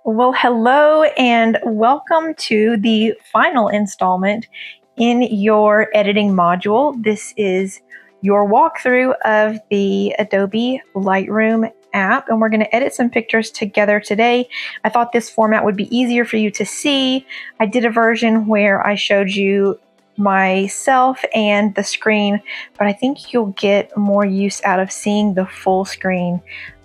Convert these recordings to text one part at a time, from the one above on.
Well, hello and welcome to the final installment in your editing module. This is your walkthrough of the Adobe Lightroom app, and we're going to edit some pictures together today. I thought this format would be easier for you to see. I did a version where I showed you myself and the screen, but I think you'll get more use out of seeing the full screen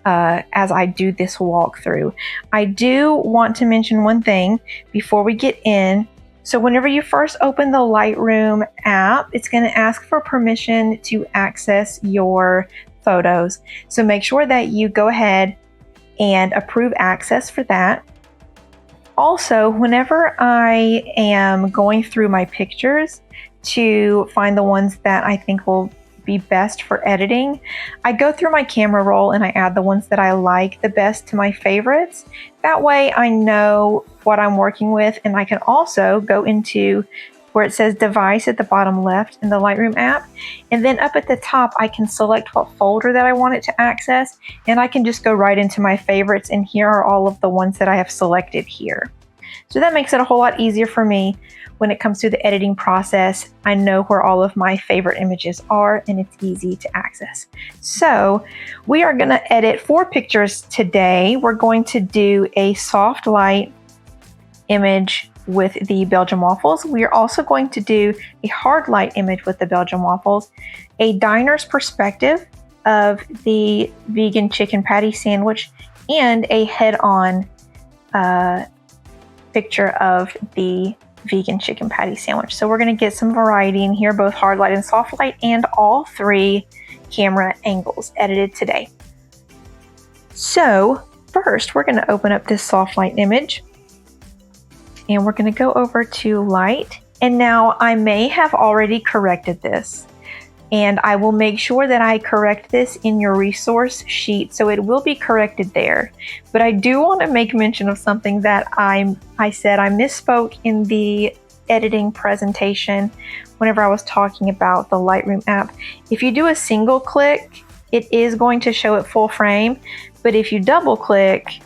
as I do this walkthrough. I do want to mention one thing before we get in. So whenever you first open the Lightroom app, it's going to ask for permission to access your photos. So make sure that you go ahead and approve access for that. Also, whenever I am going through my pictures to find the ones that I think will be best for editing, I go through my camera roll and I add the ones that I like the best to my favorites. That way I know what I'm working with, and I can also go into where it says device at the bottom left in the Lightroom app, and then up at the top I can select what folder that I want it to access, and I can just go right into my favorites, and here are all of the ones that I have selected here. So that makes it a whole lot easier for me when it comes to the editing process. I know where all of my favorite images are, and it's easy to access. So we are going to edit 4 pictures today. We're going to do a soft light image with the Belgian waffles. We are also going to do a hard light image with the Belgian waffles, a diner's perspective of the vegan chicken patty sandwich, and a head-on picture of the vegan chicken patty sandwich. So we're going to get some variety in here, both hard light and soft light, and all 3 camera angles edited today. So first we're going to open up this soft light image, and we're going to go over to light. And now I may have already corrected this, and I will make sure that I correct this in your resource sheet, so it will be corrected there. But I do want to make mention of something that I said. I misspoke in the editing presentation whenever I was talking about the Lightroom app. If you do a single click, it is going to show it full frame, but if you double click,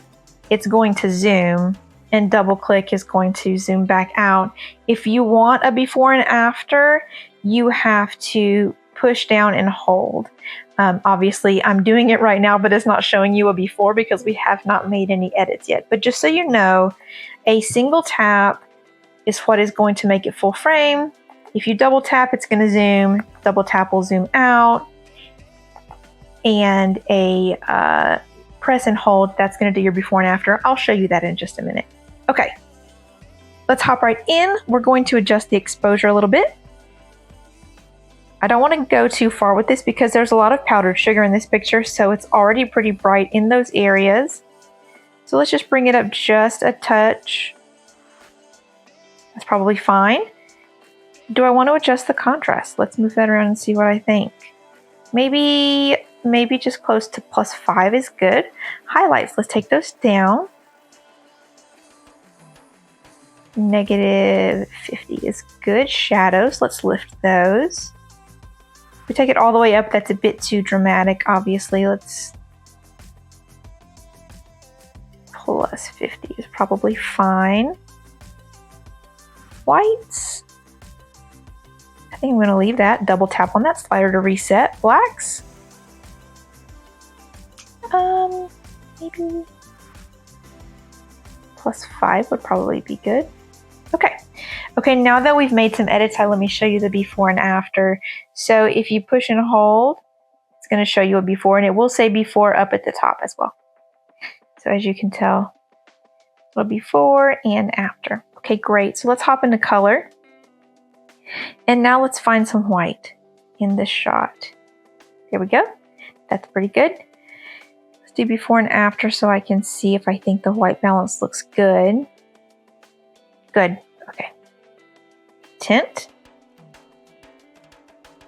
it's going to zoom, and double click is going to zoom back out. If you want a before and after, you have to push down and hold. Obviously I'm doing it right now, but it's not showing you a before because we have not made any edits yet. But just so you know, a single tap is what is going to make it full frame. If you double tap, it's going to zoom. Double tap will zoom out. And a press and hold, that's going to do your before and after. I'll show you that in just a minute. Okay, let's hop right in. We're going to adjust the exposure a little bit. I don't want to go too far with this because there's a lot of powdered sugar in this picture, so it's already pretty bright in those areas. So let's just bring it up just a touch. That's probably fine. Do I want to adjust the contrast? Let's move that around and see what I think. Maybe just close to +5 is good. Highlights, let's take those down. -50 is good. Shadows, let's lift those. If we take it all the way up, that's a bit too dramatic, obviously. Let's +50 is probably fine. Whites, I think I'm going to leave that. Double tap on that slider to reset. Blacks, maybe +5 would probably be good. Okay, now that we've made some edits, let me show you the before and after. So if you push and hold, it's going to show you a before, and it will say before up at the top as well. So as you can tell, a before and after. Okay, great. So let's hop into color. And now let's find some white in this shot. There we go. That's pretty good. Let's do before and after so I can see if I think the white balance looks good. Good. Okay. Tint.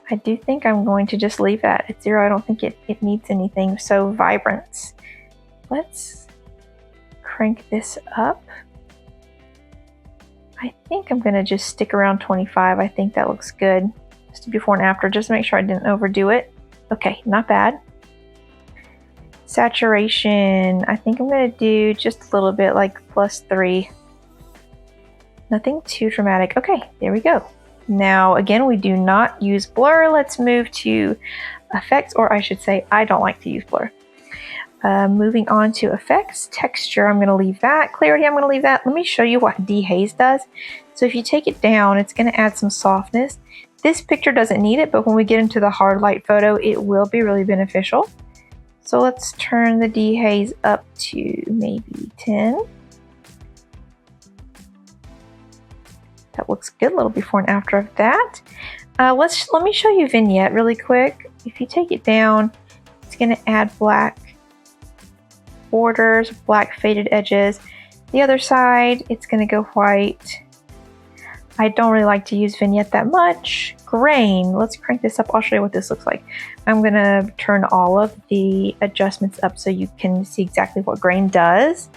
I do think I'm going to just leave that at 0. I don't think it needs anything. So vibrance. Let's crank this up. I think I'm going to just stick around 25. I think that looks good. Just before and after, just to make sure I didn't overdo it. Okay, not bad. Saturation, I think I'm going to do just a little bit, like +3. Nothing too dramatic. Okay, there we go. Now, again, we do not use blur. Let's move to effects, or I should say, I don't like to use blur. Moving on to effects, texture, I'm going to leave that. Clarity, I'm going to leave that. Let me show you what dehaze does. So if you take it down, it's going to add some softness. This picture doesn't need it, but when we get into the hard light photo, it will be really beneficial. So let's turn the dehaze up to maybe 10. That looks good, a little before and after of that. Let me show you vignette really quick. If you take it down, it's going to add black borders, black faded edges. The other side, it's going to go white. I don't really like to use vignette that much. Grain, let's crank this up. I'll show you what this looks like. I'm going to turn all of the adjustments up so you can see exactly what grain does.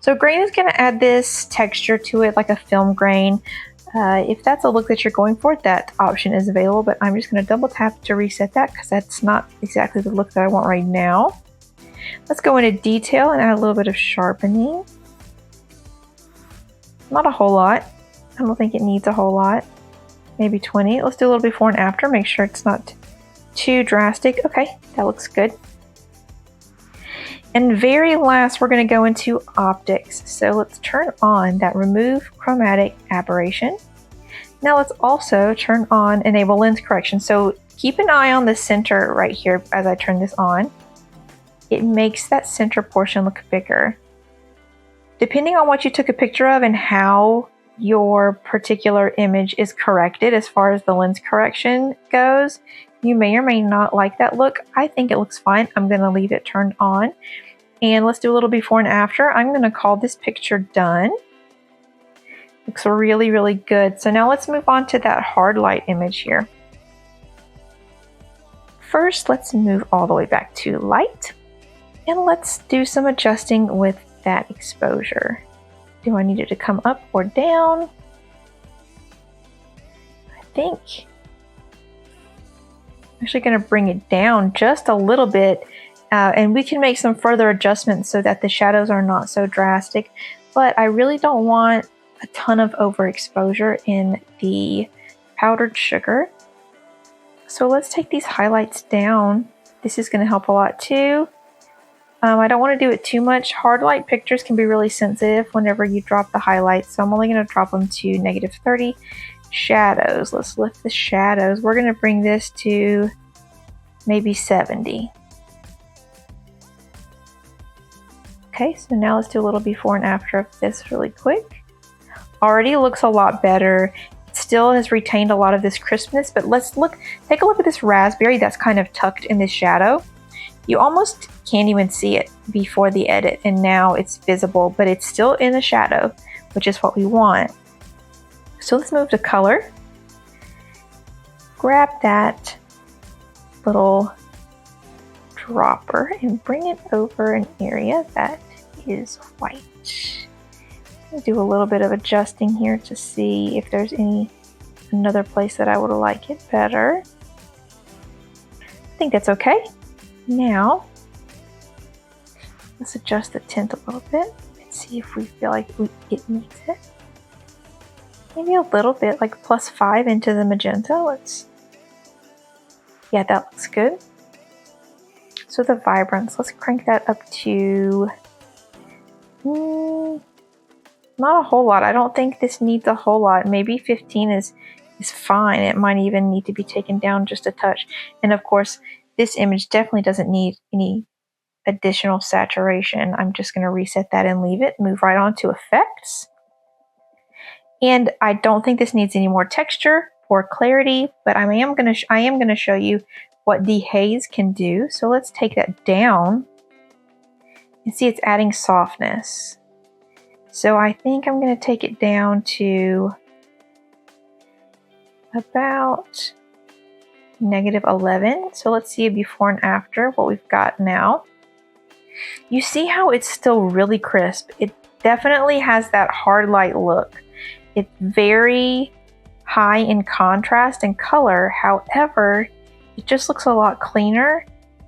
So grain is going to add this texture to it, like a film grain. If that's a look that you're going for, that option is available, but I'm just going to double tap to reset that because that's not exactly the look that I want right now. Let's go into detail and add a little bit of sharpening. Not a whole lot. I don't think it needs a whole lot. Maybe 20. Let's do a little before and after. Make sure it's not too drastic. Okay, that looks good. And very last, we're going to go into optics. So let's turn on that remove chromatic aberration. Now let's also turn on enable lens correction. So keep an eye on the center right here as I turn this on. It makes that center portion look bigger. Depending on what you took a picture of and how your particular image is corrected as far as the lens correction goes, you may or may not like that look. I think it looks fine. I'm going to leave it turned on. And let's do a little before and after. I'm going to call this picture done. Looks really, really good. So now let's move on to that hard light image here. First, let's move all the way back to light. And let's do some adjusting with that exposure. Do I need it to come up or down? I think I'm actually going to bring it down just a little bit, and we can make some further adjustments so that the shadows are not so drastic, but I really don't want a ton of overexposure in the powdered sugar. So let's take these highlights down. This is going to help a lot too. I don't want to do it too much. Hard light pictures can be really sensitive whenever you drop the highlights, so I'm only going to drop them to -30. Shadows, let's lift the shadows. We're going to bring this to maybe 70. Okay, so now let's do a little before and after of this really quick. Already looks a lot better. It still has retained a lot of this crispness, but let's take a look at this raspberry that's kind of tucked in this shadow. You almost can't even see it before the edit, and now it's visible, but it's still in the shadow, which is what we want. So let's move to color. Grab that little dropper and bring it over an area that is white. I'll do a little bit of adjusting here to see if there's another place that I would like it better. I think that's okay. Now, let's adjust the tint a little bit and see if we feel like it needs it. Maybe a little bit, like +5 into the magenta. Yeah, that looks good. So the vibrance, let's crank that up to, not a whole lot. I don't think this needs a whole lot. Maybe 15 is fine. It might even need to be taken down just a touch. And of course, this image definitely doesn't need any additional saturation. I'm just going to reset that and leave it. Move right on to effects. And I don't think this needs any more texture or clarity, but I am going to show you what dehaze can do. So let's take that down and see it's adding softness. So I think I'm going to take it down to about -11. So let's see a before and after what we've got now. You see how it's still really crisp. It definitely has that hard light look. It's very high in contrast and color. However, it just looks a lot cleaner,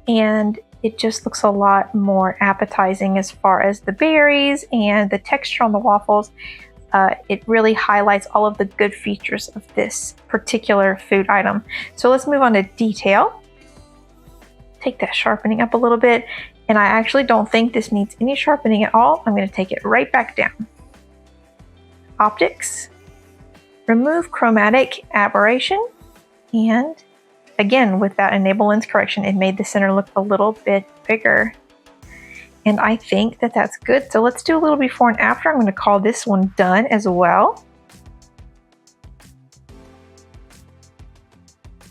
and it just looks a lot more appetizing as far as the berries and the texture on the waffles. It really highlights all of the good features of this particular food item. So let's move on to detail. Take that sharpening up a little bit, and I actually don't think this needs any sharpening at all. I'm going to take it right back down. Optics, remove chromatic aberration, and again, with that enable lens correction, it made the center look a little bit bigger. And I think that that's good. So let's do a little before and after. I'm going to call this one done as well.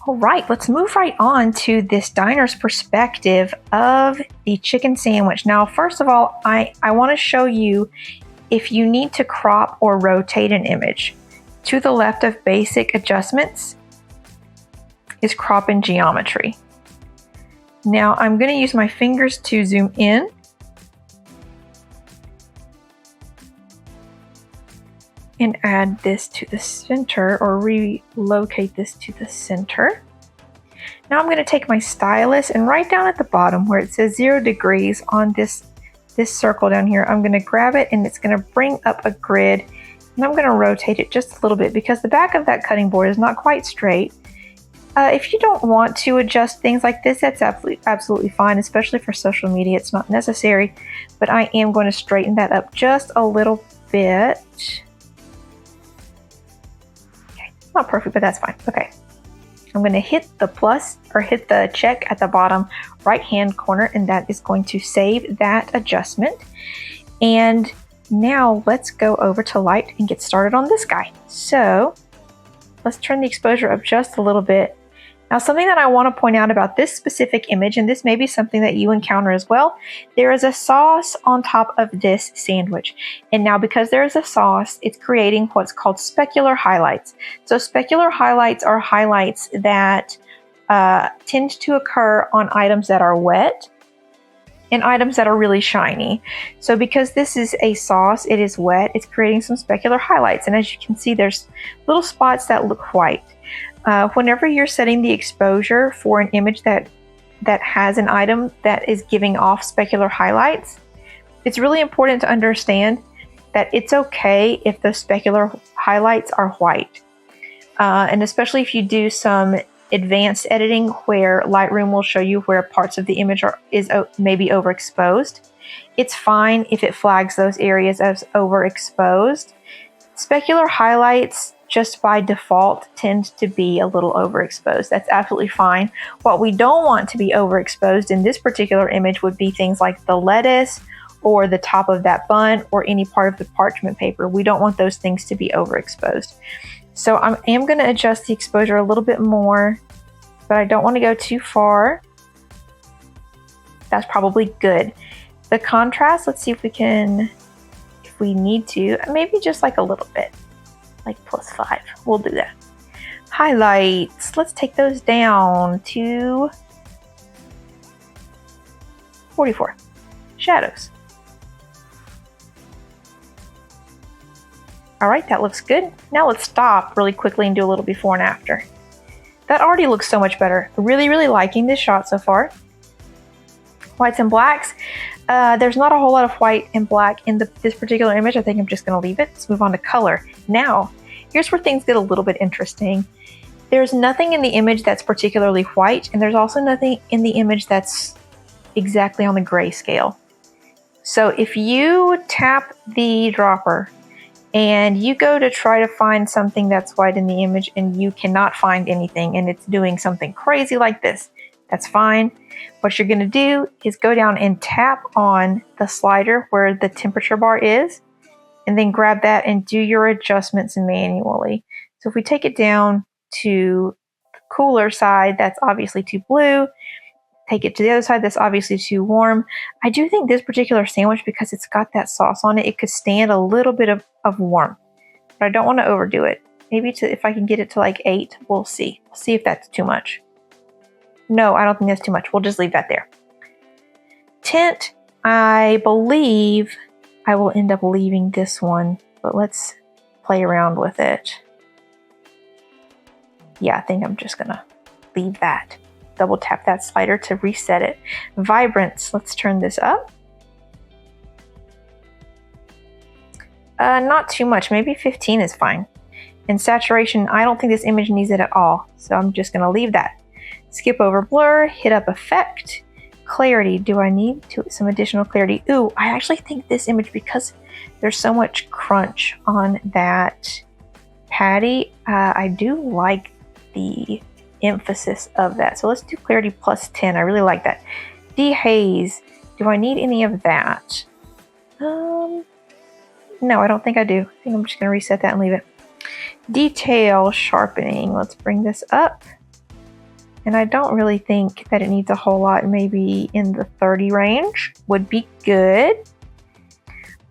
All right, let's move right on to this diner's perspective of the chicken sandwich. Now, first of all, I want to show you if you need to crop or rotate an image. To the left of basic adjustments is crop in geometry. Now, I'm going to use my fingers to zoom in. And add this to the center, or relocate this to the center. Now I'm going to take my stylus and right down at the bottom where it says 0 degrees on this circle down here, I'm going to grab it and it's going to bring up a grid, and I'm going to rotate it just a little bit because the back of that cutting board is not quite straight. If you don't want to adjust things like this, that's absolutely fine, especially for social media. It's not necessary, but I am going to straighten that up just a little bit. Not perfect, but that's fine. Okay. I'm going to hit the plus, or hit the check at the bottom right hand corner, and that is going to save that adjustment. And now let's go over to light and get started on this guy. So let's turn the exposure up just a little bit. Now, something that I want to point out about this specific image, and this may be something that you encounter as well, there is a sauce on top of this sandwich. And now because there is a sauce, it's creating what's called specular highlights. So specular highlights are highlights that tend to occur on items that are wet and items that are really shiny. So because this is a sauce, it is wet, it's creating some specular highlights. And as you can see, there's little spots that look white. Whenever you're setting the exposure for an image that has an item that is giving off specular highlights, it's really important to understand that it's okay if those specular highlights are white. And especially if you do some advanced editing where Lightroom will show you where parts of the image is maybe overexposed. It's fine if it flags those areas as overexposed. Specular highlights just by default tend to be a little overexposed. That's absolutely fine. What we don't want to be overexposed in this particular image would be things like the lettuce or the top of that bun or any part of the parchment paper. We don't want those things to be overexposed. So I am going to adjust the exposure a little bit more, but I don't want to go too far. That's probably good. The contrast, let's see if we can, if we need to, maybe just like a little bit. Like +5. We'll do that. Highlights. Let's take those down to 44. Shadows. All right, that looks good. Now let's stop really quickly and do a little before and after. That already looks so much better. Really, really liking this shot so far. Whites and blacks. There's not a whole lot of white and black in this particular image. I think I'm just going to leave it. Let's move on to color. Now, here's where things get a little bit interesting. There's nothing in the image that's particularly white, and there's also nothing in the image that's exactly on the grayscale. So if you tap the dropper and you go to try to find something that's white in the image and you cannot find anything and it's doing something crazy like this, that's fine. What you're going to do is go down and tap on the slider where the temperature bar is, and then grab that and do your adjustments manually. So if we take it down to the cooler side, that's obviously too blue. Take it to the other side, that's obviously too warm. I do think this particular sandwich, because it's got that sauce on it, it could stand a little bit of warmth, but I don't want to overdo it. Maybe if I can get it to like 8, we'll see. We'll see if that's too much. No, I don't think that's too much. We'll just leave that there. Tint, I believe I will end up leaving this one, but let's play around with it. Yeah, I think I'm just gonna leave that. double tap that slider to reset it. Vibrance, let's turn this up. Not too much, maybe 15 is fine. And saturation, I don't think this image needs it at all, so I'm just gonna leave that. Skip over blur, hit up effect. Clarity, do I need some additional clarity? Ooh, I actually think this image, because there's so much crunch on that patty, I do like the emphasis of that. So let's do clarity plus 10, I really like that. Dehaze, do I need any of that? No, I don't think I do. I think I'm just gonna reset that and leave it. Detail sharpening, let's bring this up. And I don't really think that it needs a whole lot, maybe in the 30 range would be good.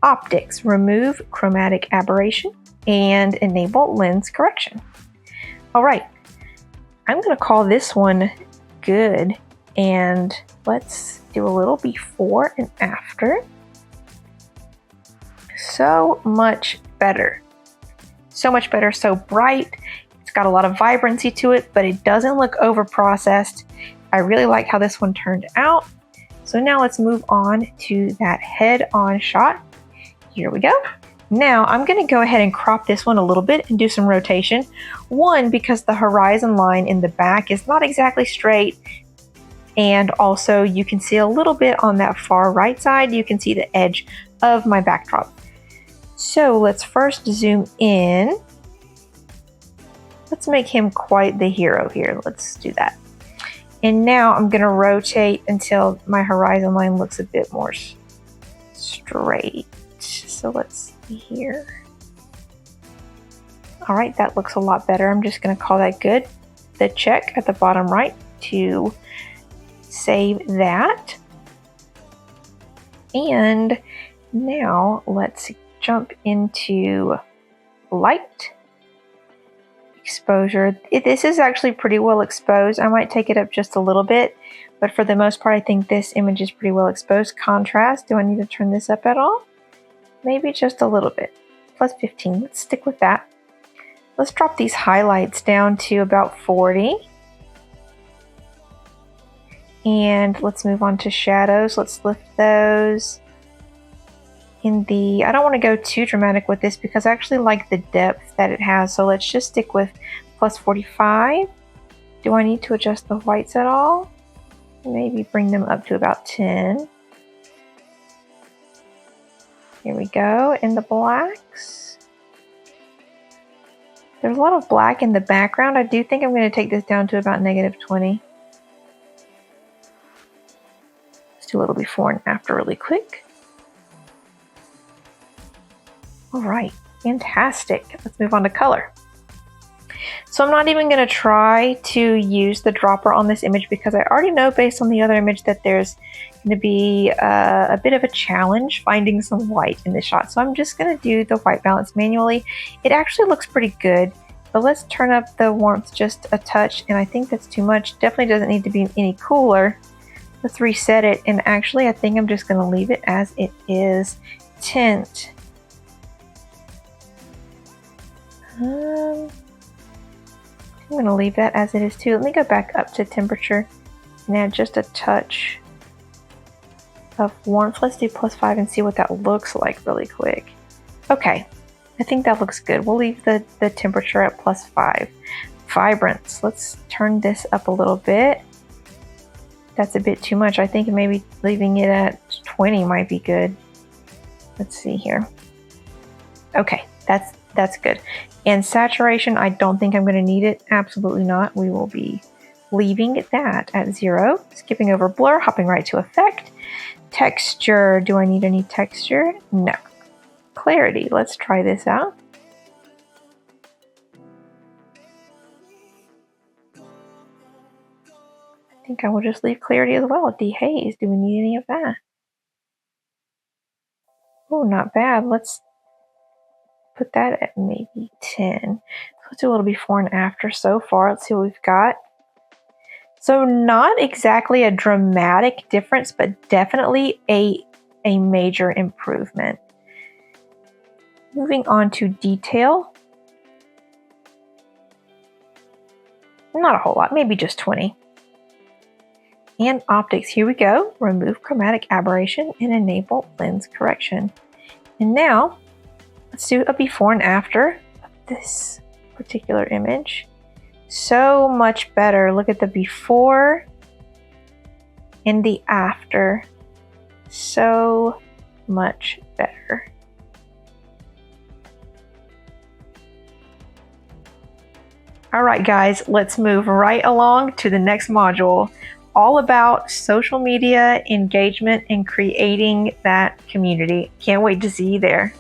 Optics, remove chromatic aberration and enable lens correction. All right, I'm gonna call this one good. And let's do a little before and after. So much better. So much better, so bright. It's got a lot of vibrancy to it, but it doesn't look over processed. I really like how this one turned out. So now let's move on to that head-on shot. Here we go. Now I'm gonna go ahead and crop this one a little bit and do some rotation. One, because the horizon line in the back is not exactly straight. And also you can see a little bit on that far right side, you can see the edge of my backdrop. So let's first zoom in. Let's make him quite the hero here. Let's do that. And now I'm gonna rotate until my horizon line looks a bit more straight. So let's see here. All right, that looks a lot better. I'm just gonna call that good. The check at the bottom right to save that. And now let's jump into light exposure. This is actually pretty well exposed. I might take it up just a little bit, but for the most part, I think this image is pretty well exposed. Contrast, do I need to turn this up at all? Maybe just a little bit. Plus 15, let's stick with that. Let's drop these highlights down to about 40. And let's move on to shadows. Let's lift those. I don't want to go too dramatic with this because I actually like the depth that it has. So let's just stick with plus 45. Do I need to adjust the whites at all? Maybe bring them up to about 10. Here we go. And the blacks. There's a lot of black in the background. I do think I'm going to take this down to about -20. Let's do a little before and after really quick. All right, fantastic. Let's move on to color. So I'm not even going to try to use the dropper on this image because I already know based on the other image that there's going to be a bit of a challenge finding some white in this shot. So I'm just going to do the white balance manually. It actually looks pretty good, but let's turn up the warmth just a touch, and I think that's too much. Definitely doesn't need to be any cooler. Let's reset it, and actually I think I'm just going to leave it as it is. Tint. I'm going to leave that as it is too. Let me go back up to temperature and add just a touch of warmth. Let's do +5 and see what that looks like really quick. Okay, I think that looks good. We'll leave the temperature at +5. Vibrance, let's turn this up a little bit. That's a bit too much. I think maybe leaving it at 20 might be good. Let's see here. Okay, that's good. And saturation, I don't think I'm going to need it. Absolutely not. We will be leaving that at 0. Skipping over blur, hopping right to effect. Texture, do I need any texture? No. Clarity, let's try this out. I think I will just leave clarity as well. Dehaze, do we need any of that? Oh, not bad. Let's put that at maybe 10. Let's do a little before and after so far. Let's see what we've got. So not exactly a dramatic difference, but definitely a major improvement. Moving on to detail. Not a whole lot, maybe just 20. And optics, here we go. Remove chromatic aberration and enable lens correction. And now let's do a before and after of this particular image. So much better. Look at the before and the after. So much better. All right, guys, let's move right along to the next module, all about social media engagement and creating that community. Can't wait to see you there.